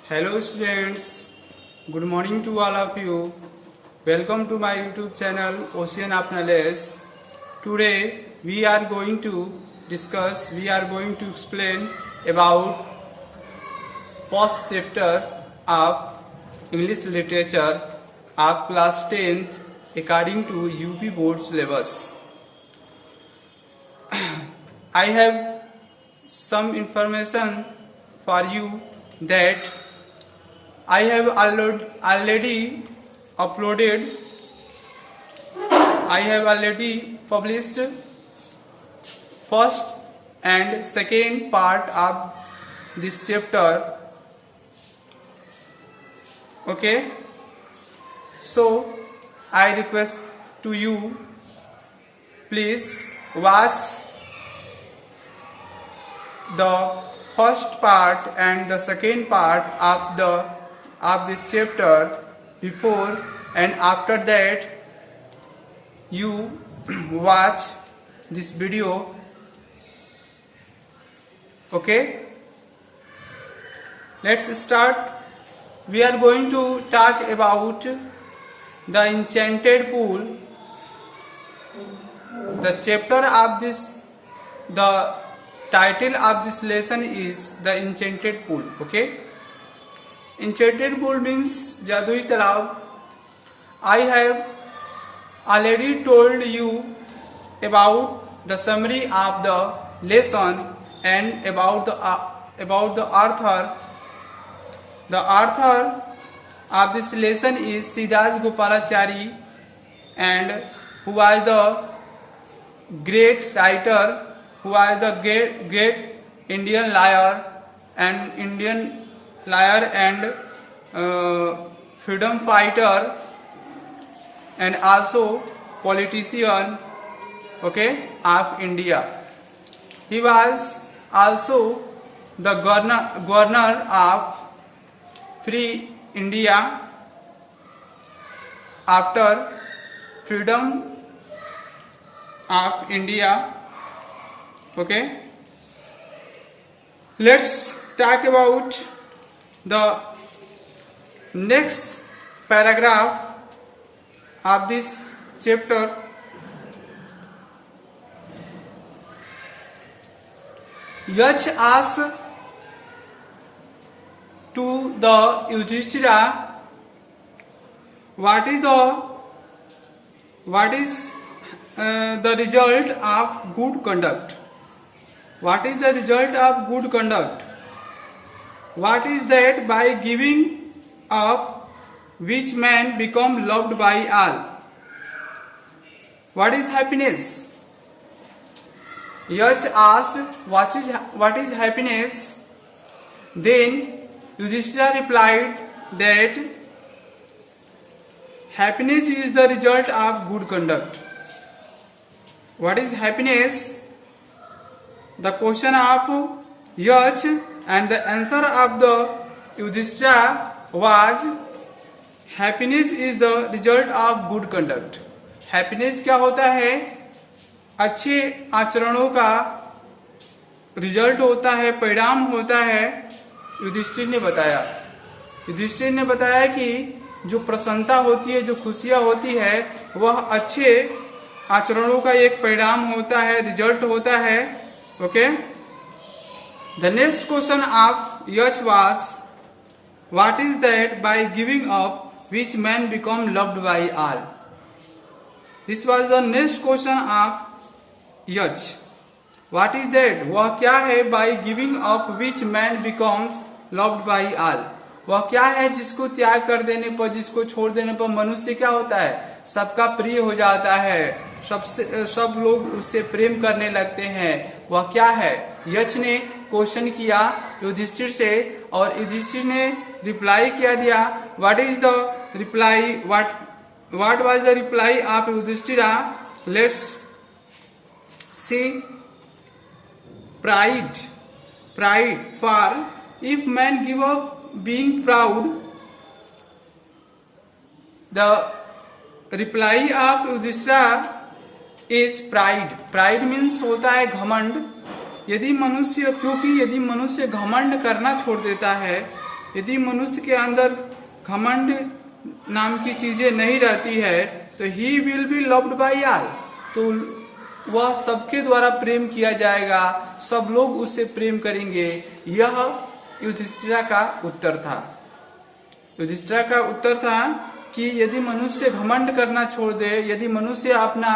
Hello students, good morning to all of you. Welcome to my YouTube channel Ocean of Knowledge. Today we are going to explain about first chapter of English literature of class 10th according to UP board syllabus. I have some information for you that I have already published first and second part of this chapter. Okay, so I request to you, please watch the first part and the second part of this chapter before and after that you watch this video. Okay, let's start. We are going to talk about the enchanted pool. The title of this lesson is the enchanted pool. Okay, enchanted pool means jadui talab. I have already told you about the summary of the lesson and about the author. The author of this lesson is Siraj Gopalachari, and who was the great writer, who was the great Indian lawyer and freedom fighter and also politician, okay, of India. He was also the governor of Free India after freedom of India. Okay, let's talk about the next paragraph of this chapter. Yach asked to the Yudhishthira, what is the result of good conduct? What is the result of good conduct? What is that by giving up which man become loved by all? What is happiness? Yach asked, what is happiness? Then Yudhishthira replied that happiness is the result of good conduct. What is happiness? The question of Yach and the answer of the Yudhishthira was happiness is the result of good conduct. Happiness क्या होता है? अच्छे आचरणों का result होता है, परिणाम होता है. युधिष्ठिर ने बताया कि जो प्रसन्नता होती है, जो खुशियां होती है, वह अच्छे आचरणों का एक परिणाम होता है, रिजल्ट होता है. Okay, the next question of Yach was, what is that by giving up which man become loved by all? This was the next question of Yach. What is that? वह क्या है by giving up which man becomes loved by all? वह क्या है जिसको त्याग कर देने पर, जिसको छोड़ देने पर मनुष्य क्या होता है? सबका प्रिय हो जाता है, सब लोग उससे प्रेम करने लगते हैं. वह क्या है? यच ने क्वेश्चन किया युधिष्ठिर से और युधिष्ठिर ने रिप्लाई क्या दिया. What is the reply? What was the reply of Yudhishthira? Let's see. Pride. For if man give up being proud, the reply of Yudhishthira is pride. Pride means होता है घमंड. क्योंकि यदि मनुष्य घमंड करना छोड़ देता है यदि मनुष्य के अंदर घमंड नाम की चीजें नहीं रहती है तो he will be loved by all, तो वह सबके द्वारा प्रेम किया जाएगा, सब लोग उससे प्रेम करेंगे। यह युधिष्ठिरा का उत्तर था। युधिष्ठिरा का उत्तर था कि यदि मनुष्य घमंड करना छोड़ दे, यदि मनुष्य अपना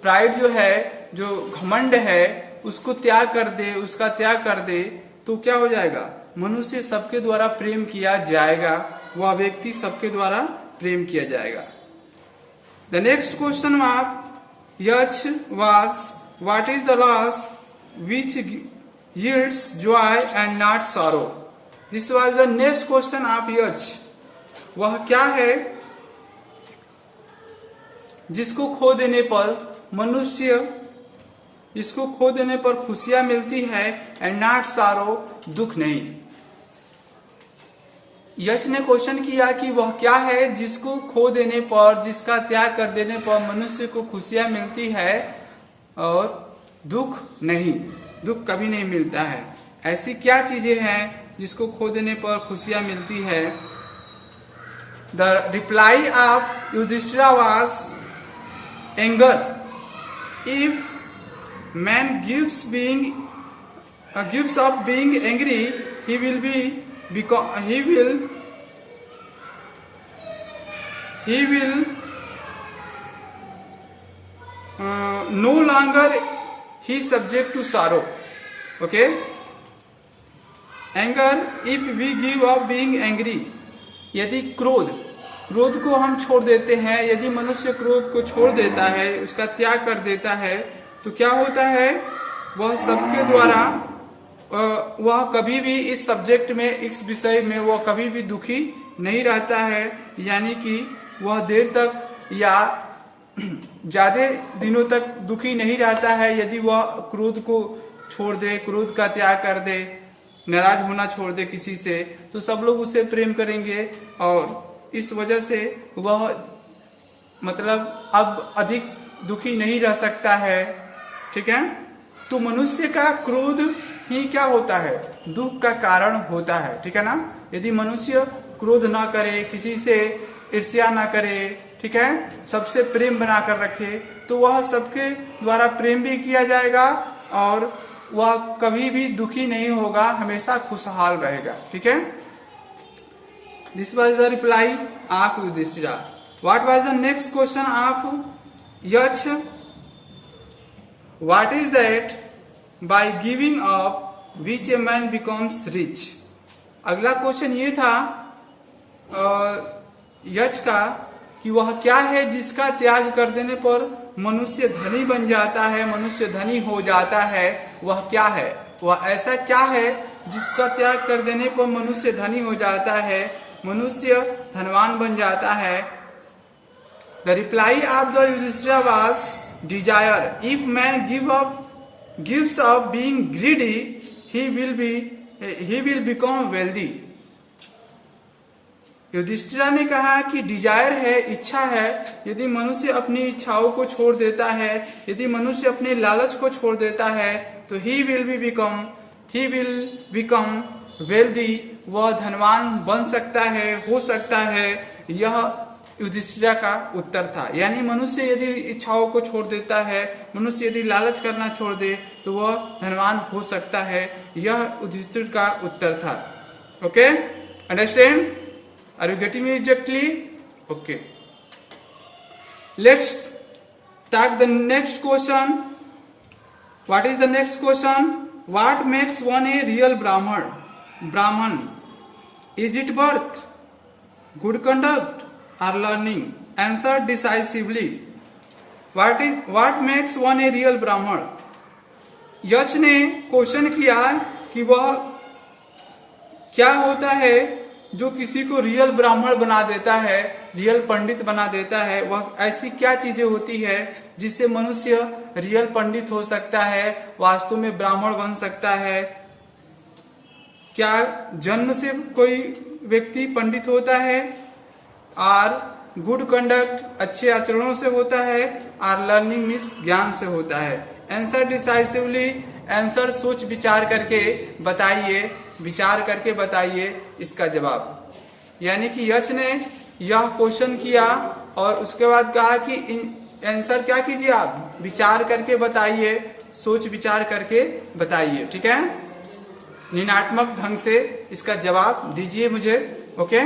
प्राइड जो है, जो घमंड है, उसको त्याग कर दे, उसका त्याग कर दे, तो क्या हो जाएगा? मनुष्य सबके द्वारा प्रेम किया जाएगा, वह व्यक्ति सबके द्वारा प्रेम किया जाएगा। The next question of Yaksha was what is the loss which yields joy and not sorrow. This was the next question of Yaksha. वह क्या है जिसको खो देने पर मनुष्य, जिसको खो देने पर खुशियां मिलती है, एंड नॉट सारो, दुख नहीं। यश ने क्वेश्चन किया कि वह क्या है जिसको खो देने पर, जिसका त्याग कर देने पर मनुष्य को खुशियां मिलती है और दुख नहीं, दुख कभी नहीं मिलता है। ऐसी क्या चीजें हैं जिसको खो देने पर खुशियां मिलती है? The reply of Yudhishthira was anger. If man gives up being angry, he will no longer he subject to sorrow. Okay? Anger, if we give up being angry, यदि क्रोध को हम छोड़ देते हैं, यदि मनुष्य क्रोध को छोड़ देता है, उसका त्याग कर देता है, तो क्या होता है? वह सबके द्वारा, वह कभी भी इस सब्जेक्ट में, इस विषय में वह कभी भी दुखी नहीं रहता है। यानी कि वह देर तक या ज्यादा दिनों तक दुखी नहीं रहता है यदि वह क्रोध को छोड़ दे, क्रोध का त्याग कर दे, नाराज होना छोड़ दे किसी से, तो सब लोग उसे प्रेम करेंगे और इस वजह से वह मतलब अब अधिक दुखी नहीं रह सकता है। ठीक है? तो मनुष्य का क्रोध ही क्या होता है? दुख का कारण होता है। ठीक है ना? यदि मनुष्य क्रोध ना करे, किसी से ईर्ष्या ना करे, ठीक है, सबसे प्रेम बनाकर रखे, तो वह सबके द्वारा प्रेम भी किया जाएगा और वह कभी भी दुखी नहीं होगा, हमेशा खुशहाल रहेगा। ठीक है? This was the reply of Yudhishthira. What was the next question of Yach? What is that by giving up which a man becomes rich? अगला क्वेश्चन ये था यच का कि वह क्या है जिसका त्याग कर देने पर मनुष्य धनी बन जाता है, मनुष्य धनी हो जाता है। वह क्या है? वह ऐसा क्या है जिसका त्याग कर देने पर मनुष्य धनी हो जाता है, मनुष्य धनवान बन जाता है? The reply of the Yudhishthira was desire. If man gives up being greedy, he will become wealthy. Yudhishthira ने कहा कि डिजायर है, इच्छा है, यदि मनुष्य अपनी इच्छाओं को छोड़ देता है, यदि मनुष्य अपने लालच को छोड़ देता है, तो ही विल बिकम वेल्दी, वह धनवान बन सकता है, हो सकता है। यह युधिष्ठिरा का उत्तर था। यानी मनुष्य यदि इच्छाओं को छोड़ देता है, मनुष्य यदि लालच करना छोड़ दे, तो वह धनवान हो सकता है। यह युधिष्ठिर का उत्तर था। Okay, understand? Are you getting me exactly? Okay, let's talk the next question. What is the next question? What makes one a real Brahman? Is it birth, good conduct, or learning? Answer decisively. What makes one a real Brahman? यच ने question किया कि वह क्या होता है जो किसी को रियल ब्राह्मण बना देता है, रियल पंडित बना देता है। वह ऐसी क्या चीजें होती है जिससे मनुष्य रियल पंडित हो सकता है, वास्तव में ब्राह्मण बन सकता है? क्या जन्म से कोई व्यक्ति पंडित होता है? और गुड कंडक्ट, अच्छे आचरणों से होता है, और लर्निंग मीन्स ज्ञान से होता है। आंसर डिसाइसिवली, आंसर सोच विचार करके बताइए विचार करके बताइए इसका जवाब। यानी कि यश ने यह क्वेश्चन किया और उसके बाद कहा कि आंसर क्या कीजिए आप, विचार करके बताइए, सोच विचार करके बताइए। ठीक है, निर्णयात्मक ढंग से इसका जवाब दीजिए मुझे। Okay,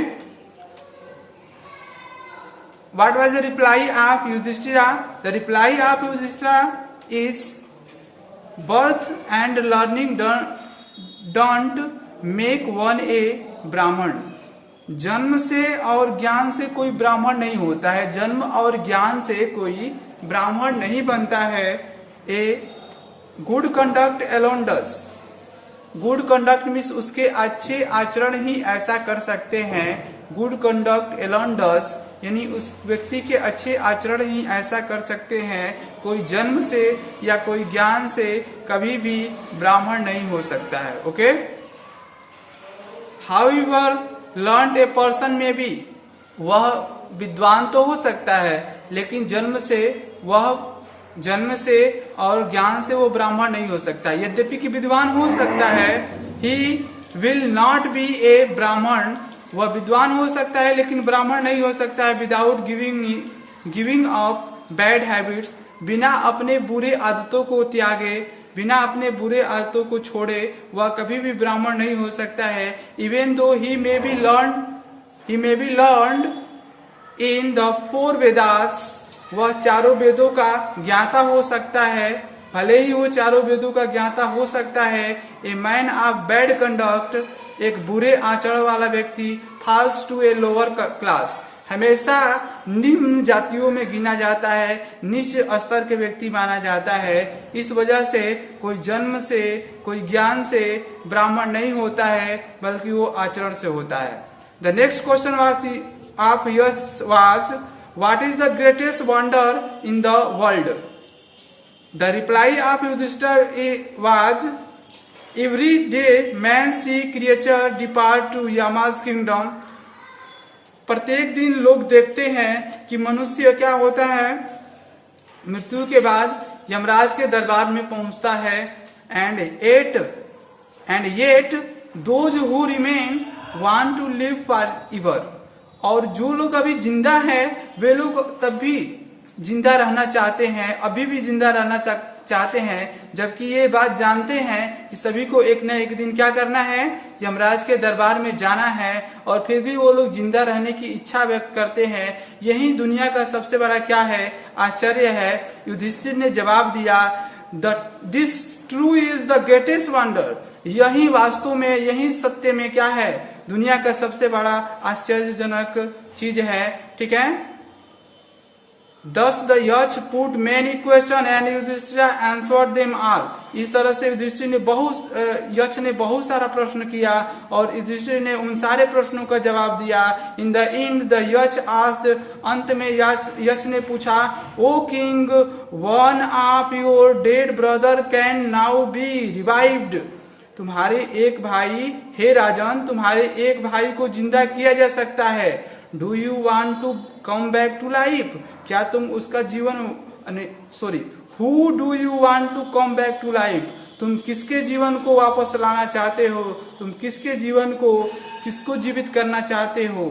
what was the reply of Yudhishthira? The reply of Yudhishthira is birth and learning don't make one a Brahmin. जन्म से और ज्ञान से कोई ब्राह्मण नहीं होता है, जन्म और ज्ञान से कोई ब्राह्मण नहीं बनता है। A good conduct alone does. Good conduct means उसके अच्छे आचरण ही ऐसा कर सकते हैं। गुड कंडक्ट एलोन डज यानी उस व्यक्ति के अच्छे आचरण ही ऐसा कर सकते हैं। कोई जन्म से या कोई ज्ञान से कभी भी ब्राह्मण नहीं हो सकता है। Okay, however learned a person में बी, वह विद्वान तो हो सकता है लेकिन जन्म से और ज्ञान से वो ब्राह्मण नहीं हो सकता। यद्यपि कि विद्वान हो सकता है, ही विल नॉट बी ए ब्राह्मण, वह विद्वान हो सकता है लेकिन ब्राह्मण नहीं हो सकता है। Without giving up bad habits, बिना अपने बुरे आदतों को त्यागे, बिना अपने बुरे आदतों को छोड़े वह कभी भी ब्राह्मण नहीं हो सकता है। Even though he may be learned in the 4 Vedas, वह चारों वेदों का ज्ञाता हो सकता है, भले ही वो चारों वेदों का ज्ञाता हो सकता है। A man of bad conduct, एक बुरे आचरण वाला व्यक्ति, falls to a lower class, हमेशा निम्न जातियों में गिना जाता है, नीच स्तर के व्यक्ति माना जाता है। इस वजह से कोई जन्म से, कोई ज्ञान से ब्राह्मण नहीं होता है, बल्कि वो आचरण से होता है। The next question of Yaksha was what is the greatest wonder in the world? The reply of Yudhishthir was every day man see creature depart to Yama's kingdom. प्रत्येक दिन लोग देखते हैं कि मनुष्य क्या होता है, मृत्यु के बाद यमराज के दरबार में पहुंचता है। And yet those who remain want to live for ever, और जो लोग अभी जिंदा हैं वे लोग तब भी जिंदा रहना चाहते हैं, अभी भी जिंदा रहना चाहते हैं, जबकि ये बात जानते हैं कि सभी को एक न एक दिन क्या करना है, यमराज के दरबार में जाना है, और फिर भी वो लोग जिंदा रहने की इच्छा व्यक्त करते हैं। यही दुनिया का सबसे बड़ा क्या है, आश्चर्य है। युधिष्ठिर ने जवाब दिया, this true is the greatest wonder, यही वास्तव में, यही सत्य में क्या है, दुनिया का सबसे बड़ा आश्चर्यजनक चीज है। ठीक है, Thus the यक्ष put many question and Yudhishthir answered them all। इस तरह से युधिष्ठिर ने यक्ष ने बहुत सारा प्रश्न किया और युधिष्ठिर ने उन सारे प्रश्नों का जवाब दिया। In the end the Yaksha asked, अंत में यक्ष ने पूछा, O king, one of your dead brother can now be revived. तुम्हारे एक भाई, हे राजन, तुम्हारे एक भाई को जिंदा किया जा सकता है। Do you want to come back to life, क्या तुम उसका जीवन, who do you want to come back to life, तुम किसके जीवन को वापस लाना चाहते हो, तुम किसके जीवन को, किसको जीवित करना चाहते हो।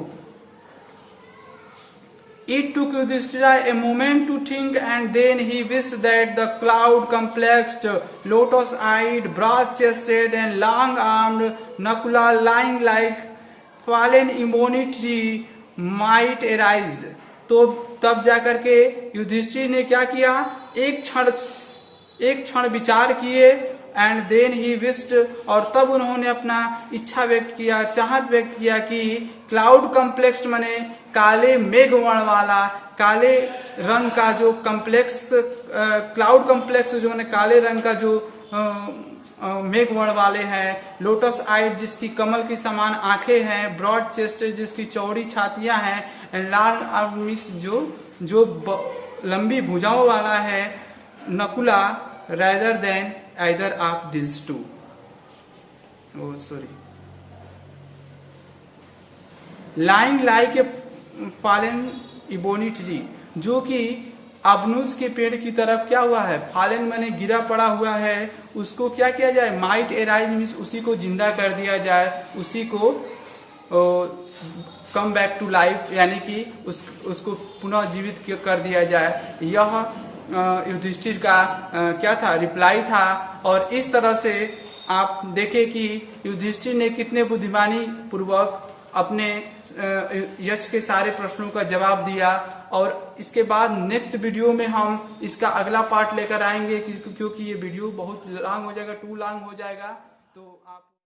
It took Yudhishthira a moment to think, and then he wished that the cloud-complexed, lotus-eyed, broad-chested, and long-armed Nakula, lying like fallen ebony tree, might arise। तो तब जाकर के युधिष्ठिर ने क्या किया, एक क्षण विचार किए, एंड देन ही विश्ड, और तब उन्होंने अपना इच्छा व्यक्त किया, चाहत व्यक्त किया कि क्लाउड कम्प्लेक्स माने काले मेघ वर्ण वाला, काले रंग का जो कम्प्लेक्स, क्लाउड कम्प्लेक्स जो माने काले रंग का जो मेघ वर्ण वाले हैं, लोटस आइड जिसकी कमल की समान आंखें हैं, ब्रॉड चेस्टेड जिसकी चौड़ी छातियां हैं, एंड लार्ज आर्म्स जो लंबी भुजाओं वाला है, Nakula rather than either of these two। lying like a fallen ebony tree, जो कि अबनूस के पेड़ की तरफ क्या हुआ है, फालन माने गिरा पड़ा हुआ है, उसको क्या किया जाए, माइट एराइज मीन्स उसी को जिंदा कर दिया जाए, उसी को कम बैक टू लाइफ यानी कि उसको पुनः जीवित कर दिया जाए। यह युधिष्ठिर का क्या था, रिप्लाई था। और इस तरह से आप देखें कि युधिष्ठिर ने कितने बुद्धिमानी पूर्वक अपने यक्ष के सारे प्रश्नों का जवाब दिया। और इसके बाद नेक्स्ट वीडियो में हम इसका अगला पार्ट लेकर आएंगे, क्योंकि ये वीडियो बहुत लॉन्ग हो जाएगा, टू लॉन्ग हो जाएगा। तो आप